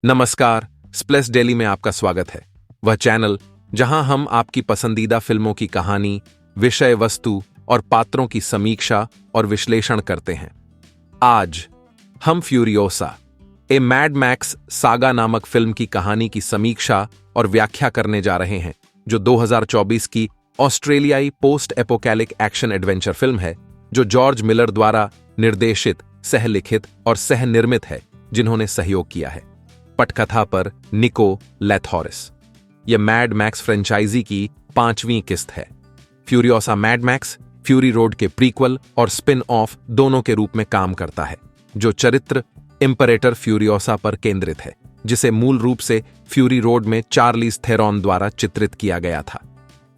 नमस्कार, स्प्लेस डेली में आपका स्वागत है। वह चैनल जहां हम आपकी पसंदीदा फिल्मों की कहानी, विषय वस्तु और पात्रों की समीक्षा और विश्लेषण करते हैं। आज हम Furiosa, a mad max saga नामक फिल्म की कहानी की समीक्षा और व्याख्या करने जा रहे हैं, जो 2024 की ऑस्ट्रेलियाई पोस्ट एपोकैलिक एक्शन एडवेंचर फिल्म है, जो जॉर्ज मिलर द्वारा निर्देशित, सहलिखित और सहनिर्मित है, जिन्होंने सहयोग किया है। पटकथा पर निको लैथोरिस। यह मैड मैक्स फ्रेंचाइजी की 5वीं किस्त है। Furiosa mad max fury road के प्रीक्वल और स्पिन ऑफ दोनों के रूप में काम करता है, जो चरित्र इंपरेटर फ्यूरियोसा पर केंद्रित है, जिसे मूल रूप से फ्यूरी रोड में चार्लीज थेरॉन द्वारा चित्रित किया गया था।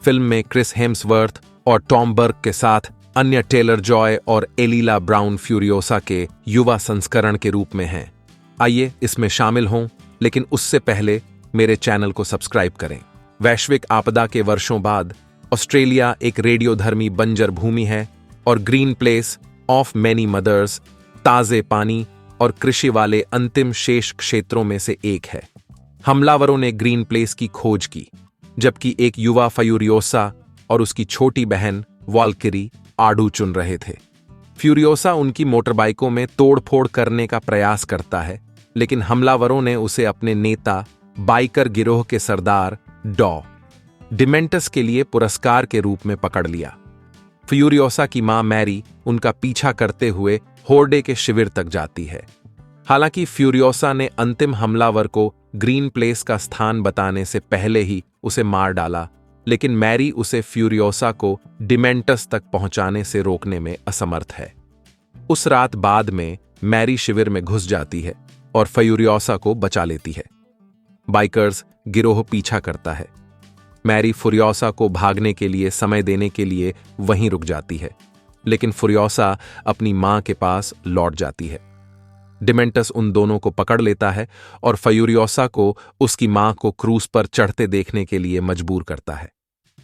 फिल्म में क्रिस हेम्सवर्थ और टॉम बर्क के साथ अन्य टेलर जॉय और एलीला ब्राउन फ्यूरियोसा के युवा संस्करण के रूप में हैं। आइए इसमें शामिल हों, लेकिन उससे पहले मेरे चैनल को सब्सक्राइब करें। वैश्विक आपदा के वर्षों बाद ऑस्ट्रेलिया एक रेडियोधर्मी बंजर भूमि है और green place of many mothers ताजे पानी और कृषि वाले अंतिम शेष क्षेत्रों में से एक है। हमलावरों ने ग्रीन प्लेस की खोज की, जबकि एक युवा फ्यूरियोसा और उसकी छोटी बहन वॉल्किरी आड़ू चुन रहे थे। फ्यूरियोसा उनकी मोटरबाइकों में तोड़फोड़ करने का प्रयास करता है, लेकिन हमलावरों ने उसे अपने नेता, बाइकर गिरोह के सरदार डॉ डिमेंटस के लिए पुरस्कार के रूप में पकड़ लिया। फ्यूरियोसा की मां मैरी उनका पीछा करते हुए होर्डे के शिविर तक जाती है। हालांकि फ्यूरियोसा ने अंतिम हमलावर को ग्रीन प्लेस का स्थान बताने से पहले ही उसे मार डाला, लेकिन मैरी उसे फ्यूरियोसा को डिमेंटस तक पहुंचाने से रोकने में असमर्थ है। उस रात बाद में मैरी शिविर में घुस जाती है और फ्यूरियोसा को बचा लेती है। बाइकर्स गिरोह पीछा करता है। मैरी फ्यूरियोसा को भागने के लिए समय देने के लिए वहीं रुक जाती है, लेकिन फ्यूरियोसा अपनी मां के पास लौट जाती है। डिमेंटस उन दोनों को पकड़ लेता है और फ्यूरियोसा को उसकी मां को क्रूज पर चढ़ते देखने के लिए मजबूर करता है।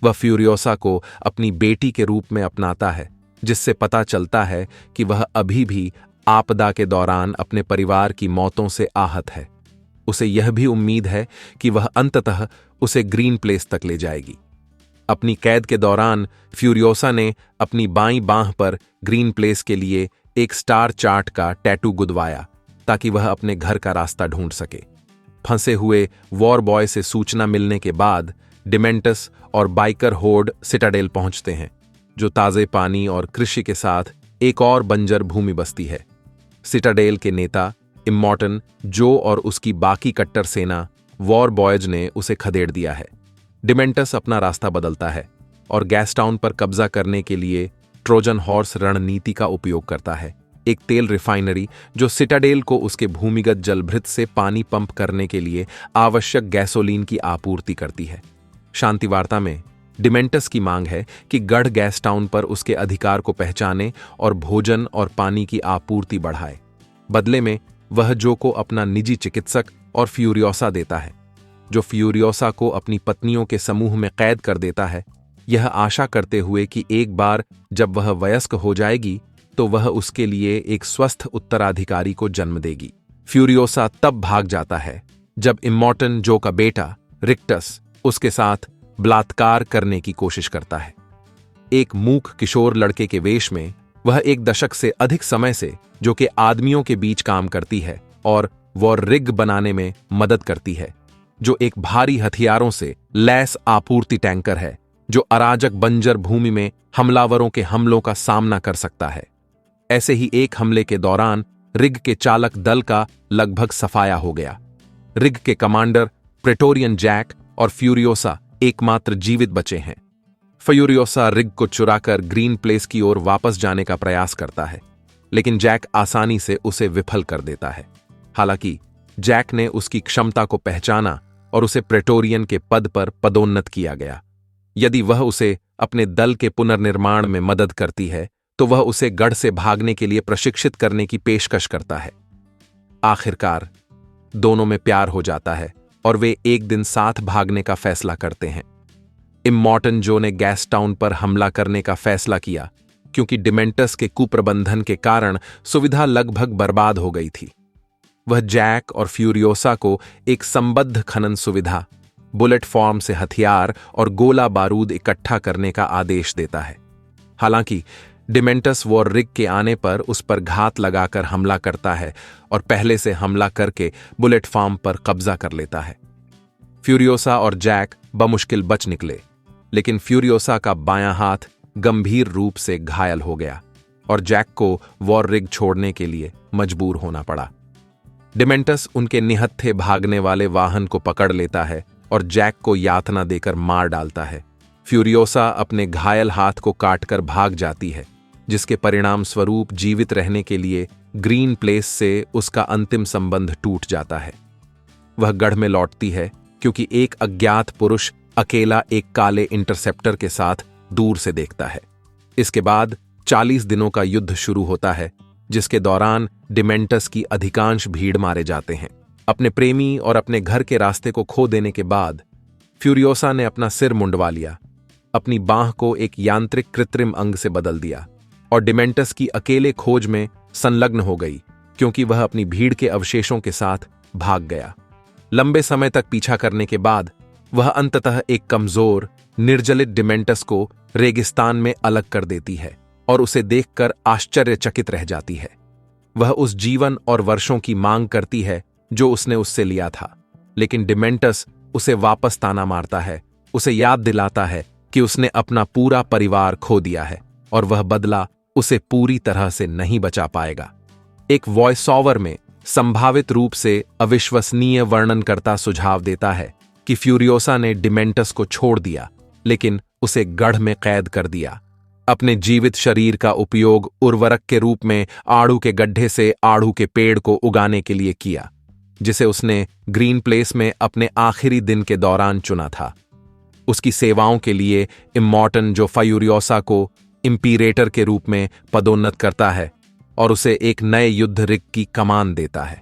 वह फ्यूरियोसा को अपनी बेटी के रूप में अपनाता है, जिससे पता चलता है कि वह अभी भी आपदा के दौरान अपने परिवार की मौतों से आहत है। उसे यह भी उम्मीद है कि वह अंततः उसे ग्रीन प्लेस तक ले जाएगी। अपनी कैद के दौरान फ्यूरियोसा ने अपनी बाईं बांह पर ग्रीन प्लेस के लिए एक स्टार चार्ट का टैटू गुदवाया, ताकि वह अपने घर का रास्ता ढूंढ सके। फंसे हुए वॉर बॉय से सूचना मिलने के बाद डिमेंटस और बाइकर होर्ड सिटाडेल पहुंचते हैं, जो ताजे पानी और कृषि के साथ एक और बंजर भूमि बस्ती है। सिटाडेल के नेता इमॉर्टन जो और उसकी बाकी कट्टर सेना वॉर बॉयज ने उसे खदेड़ दिया है। डिमेंटस अपना रास्ता बदलता है और गैसटाउन पर कब्जा करने के लिए ट्रोजन हॉर्स रणनीति का उपयोग करता है, एक तेल रिफाइनरी जो सिटाडेल को उसके भूमिगत जलभृत से पानी पंप करने के लिए आवश्यक गैसोलीन की आपूर्ति करती है। शांति वार्ता में डिमेंटस की मांग है कि गढ़ गैस टाउन पर उसके अधिकार को पहचाने और भोजन और पानी की आपूर्ति बढ़ाए। बदले में वह जो को अपना निजी चिकित्सक और फ्यूरियोसा देता है, जो फ्यूरियोसा को अपनी पत्नियों के समूह में कैद कर देता है, यह आशा करते हुए कि एक बार जब वह वयस्क हो जाएगी तो वह उसके लिए एक स्वस्थ उत्तराधिकारी को जन्म देगी। फ्यूरियोसा तब भाग जाता है जब इमॉर्टन जो का बेटा रिक्टस उसके साथ बलात्कार करने की कोशिश करता है। एक मूक किशोर लड़के के वेश में वह एक दशक से अधिक समय से जो कि आदमियों के बीच काम करती है और वॉर रिग बनाने में मदद करती है, जो एक भारी हथियारों से लैस आपूर्ति टैंकर है, जो अराजक बंजर भूमि में हमलावरों के हमलों का सामना कर सकता है। ऐसे ही एक हमले के दौरान रिग के चालक दल का लगभग सफाया हो गया। रिग के कमांडर प्रेटोरियन जैक और फ्यूरियोसा एकमात्र जीवित बचे हैं। फ्यूरियोसा रिग को चुराकर ग्रीन प्लेस की ओर वापस जाने का प्रयास करता है, लेकिन जैक आसानी से उसे विफल कर देता है। हालांकि जैक ने उसकी क्षमता को पहचाना और उसे प्रेटोरियन के पद पर पदोन्नत किया गया। यदि वह उसे अपने दल के पुनर्निर्माण में मदद करती है, तो वह उसे गढ़ से भागने के लिए प्रशिक्षित करने की पेशकश करता है। आखिरकार दोनों में प्यार हो जाता है और वे एक दिन साथ भागने का फैसला करते हैं। इमॉर्टन जो ने गैस टाउन पर हमला करने का फैसला किया, क्योंकि डिमेंटस के कुप्रबंधन के कारण सुविधा लगभग बर्बाद हो गई थी। वह जैक और फ्यूरियोसा को एक संबद्ध खनन सुविधा, बुलेट फॉर्म से हथियार और गोला बारूद इकट्ठा करने का आदेश देता है। हालांकि डिमेंटस वॉररिग के आने पर उस पर घात लगाकर हमला करता है और पहले से हमला करके बुलेट फार्म पर कब्जा कर लेता है। फ्यूरियोसा और जैक बमुश्किल बच निकले, लेकिन फ्यूरियोसा का बायां हाथ गंभीर रूप से घायल हो गया और जैक को वॉररिग छोड़ने के लिए मजबूर होना पड़ा। डिमेंटस उनके निहत्थे भागने वाले वाहन को पकड़ लेता है और जैक को यातना देकर मार डालता है। फ्यूरियोसा अपने घायल हाथ को काटकर भाग जाती है, जिसके परिणाम स्वरूप जीवित रहने के लिए ग्रीन प्लेस से उसका अंतिम संबंध टूट जाता है। वह गढ़ में लौटती है क्योंकि एक अज्ञात पुरुष अकेला एक काले इंटरसेप्टर के साथ दूर से देखता है। इसके बाद 40 दिनों का युद्ध शुरू होता है, जिसके दौरान डिमेंटस की अधिकांश भीड़ मारे जाते हैं। अपने प्रेमी और अपने घर के रास्ते को खो देने के बाद फ्यूरियोसा ने अपना सिर मुंडवा लिया, अपनी बांह को एक यांत्रिक कृत्रिम अंग से बदल दिया और डिमेंटस की अकेले खोज में संलग्न हो गई, क्योंकि वह अपनी भीड़ के अवशेषों के साथ भाग गया। लंबे समय तक पीछा करने के बाद वह अंततः एक कमजोर, निर्जलित डिमेंटस को रेगिस्तान में अलग कर देती है और उसे देखकर आश्चर्यचकित रह जाती है। वह उस जीवन और वर्षों की मांग करती है जो उसने उससे लिया था, लेकिन डिमेंटस उसे वापस ताना मारता है, उसे याद दिलाता है कि उसने अपना पूरा परिवार खो दिया है और वह बदला उसे पूरी तरह से नहीं बचा पाएगा। एक वॉइस ओवर में संभावित रूप से अविश्वसनीय वर्णनकर्ता सुझाव देता है कि फ्यूरियोसा ने डिमेंटस को छोड़ दिया, लेकिन उसे गढ़ में कैद कर दिया, अपने जीवित शरीर का उपयोग उर्वरक के रूप में आड़ू के गड्ढे से आड़ू के पेड़ को उगाने के लिए किया, जिसे उसने ग्रीन प्लेस में अपने आखिरी दिन के दौरान चुना था। उसकी सेवाओं के लिए इमॉर्टन जो फ्यूरियोसा को इंपीरेटर के रूप में पदोन्नत करता है और उसे एक नए युद्ध ऋग की कमान देता है।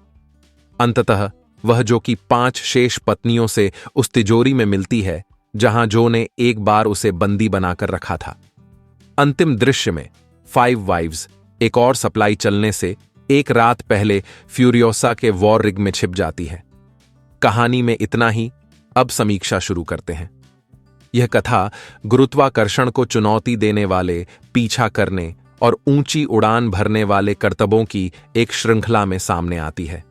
अंततः वह जो कि 5 शेष पत्नियों से उस तिजोरी में मिलती है जहां जो ने एक बार उसे बंदी बनाकर रखा था। अंतिम दृश्य में 5 वाइव्स एक और सप्लाई चलने से एक रात पहले फ्यूरियोसा के वॉर रिग में छिप जाती है। कहानी में इतना ही। अब समीक्षा शुरू करते हैं। यह कथा गुरुत्वाकर्षण को चुनौती देने वाले, पीछा करने और ऊंची उड़ान भरने वाले करतबों की एक श्रृंखला में सामने आती है,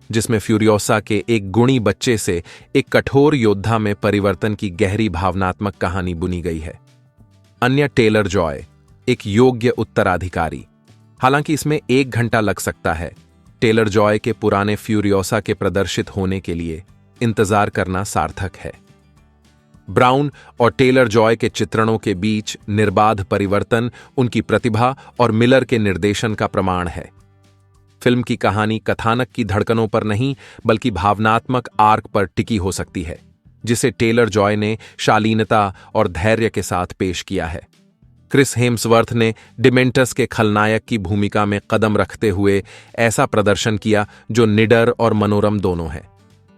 जिसमें फ्यूरियोसा के एक गुणी बच्चे से एक कठोर योद्धा में परिवर्तन की गहरी भावनात्मक कहानी बुनी गई है। अन्य टेलर जॉय, एक योग्य उत्तराधिकारी। हालांकि इसमें 1 घंटा लग सकता है। टेलर जॉय के पुराने फ्यूरियोसा के प्रदर्शित होने के लिए इंतजार करना सार्थक है। ब्राउन और टेलर जॉय के चित्रणों के बीच निर्बाध परिवर्तन उनकी प्रतिभा और मिलर के निर्देशन का प्रमाण है। फिल्म की कहानी कथानक की धड़कनों पर नहीं, बल्कि भावनात्मक आर्क पर टिकी हो सकती है, जिसे टेलर जॉय ने शालीनता और धैर्य के साथ पेश किया है। क्रिस हेम्सवर्थ ने डिमेंटस के खलनायक की भूमिका में कदम रखते हुए ऐसा प्रदर्शन किया जो निडर और मनोरम दोनों है।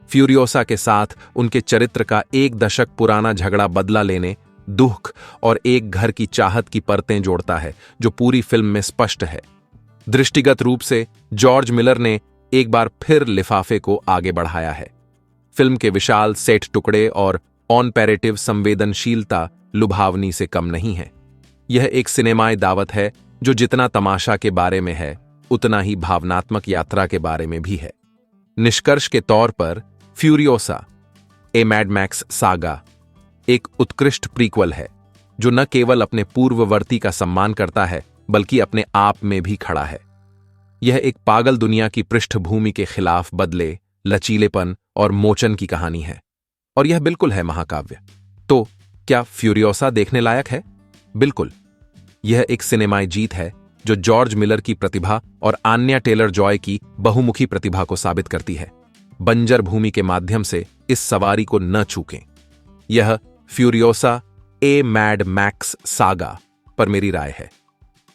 फ्यूरियोसा के साथ उनके चरित्र का 1 दशक पुराना झगड़ा बदला लेने, दुख और एक घर की चाहत की परतें जोड़ता है, जो पूरी फिल्म में स्पष्ट है। दृष्टिगत रूप से जॉर्ज मिलर ने एक बार फिर लिफाफे को आगे बढ़ाया है। फिल्म के विशाल सेट टुकड़े और ऑन-पैरेटिव संवेदनशीलता लुभावनी से कम नहीं है। यह एक सिनेमाई दावत है जो जितना तमाशा के बारे में है, उतना ही भावनात्मक यात्रा के बारे में भी है। निष्कर्ष के तौर पर Furiosa, a mad max saga, एक उत्कृष्ट प्रीक्वल है जो न केवल अपने पूर्ववर्ती का सम्मान करता है, बल्कि अपने आप में भी खड़ा है। यह एक पागल दुनिया की पृष्ठभूमि के खिलाफ बदले, लचीलेपन और मोचन की कहानी है, और यह बिल्कुल है महाकाव्य। तो क्या फ्यूरियोसा देखने लायक है? बिल्कुल। यह एक सिनेमाई जीत है जो जॉर्ज मिलर की प्रतिभा और आन्या टेलर जॉय की बहुमुखी प्रतिभा को साबित करती है। बंजर भूमि के माध्यम से इस सवारी को न चूकें। यह Furiosa, a mad max saga पर मेरी राय है।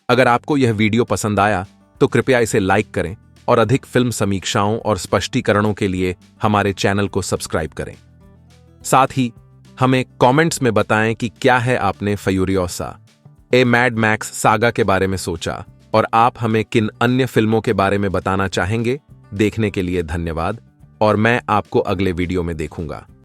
अगर आपको यह वीडियो पसंद आया तो कृपया इसे लाइक करें और अधिक फिल्म समीक्षाओं और स्पष्टीकरणों के लिए हमारे चैनल को सब्सक्राइब करें। साथ ही हमें कमेंट्स में बताएं कि क्या है आपने Furiosa, a mad max saga के बारे में सोचा और आप हमें किन अन्य फिल्मों के बारे में बताना चाहेंगे। देखने के लिए धन्यवाद और मैं आपको अगले वीडियो में देखूंगा।